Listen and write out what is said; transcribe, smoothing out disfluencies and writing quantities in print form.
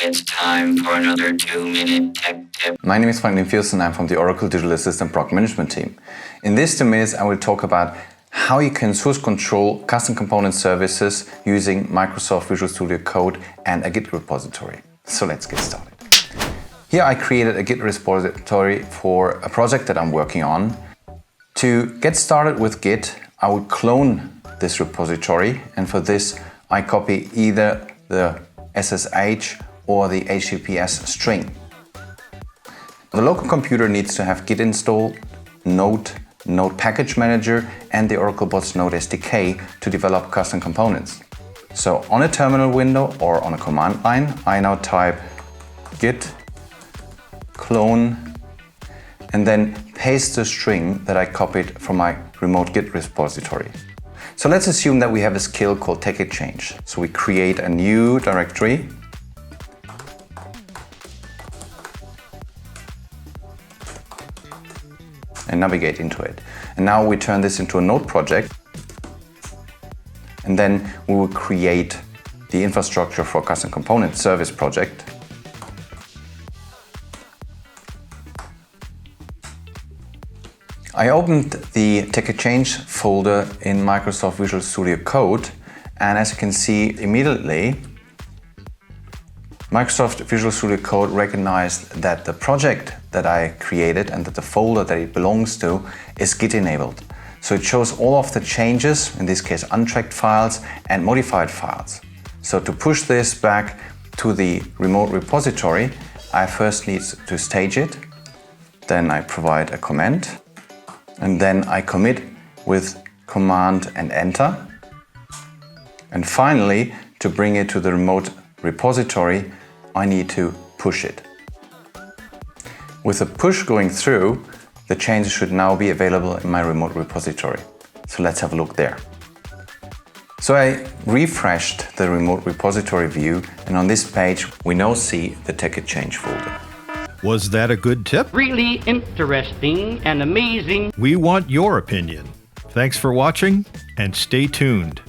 It's time for another 2-minute tech tip. My name is Nimphius and I'm from the Oracle Digital Assistant Product Management team. In these 2 minutes I will talk about how you can source control custom component services using Microsoft Visual Studio Code and a Git repository. So let's get started. Here I created a Git repository for a project that I'm working on. To get started with Git, I will clone this repository, and for this I copy either the SSH or the HTTPS string. The local computer needs to have Git installed, Node Package Manager, and the Oracle Bots Node SDK to develop custom components. So on a terminal window or on a command line, I now type Git Clone and then paste the string that I copied from my remote Git repository. So let's assume that we have a skill called tech exchange. So we create a new directory and navigate into it. And now we turn this into a node project, and then we will create the infrastructure for a custom component service project. I opened the Tech Exchange folder in Microsoft Visual Studio Code, and as you can see immediately, Microsoft Visual Studio Code recognized that the project that I created and that the folder that it belongs to is Git enabled. So it shows all of the changes, in this case untracked files and modified files. So to push this back to the remote repository, I first need to stage it, then I provide a comment, and then I commit with Command and Enter. And finally, to bring it to the remote repository, I need to push it. With the push going through, the changes should now be available in my remote repository. So let's have a look there. So I refreshed the remote repository view, and on this page we now see the Tech Exchange folder. Was that a good tip? Really interesting and amazing. We want your opinion. Thanks for watching and stay tuned.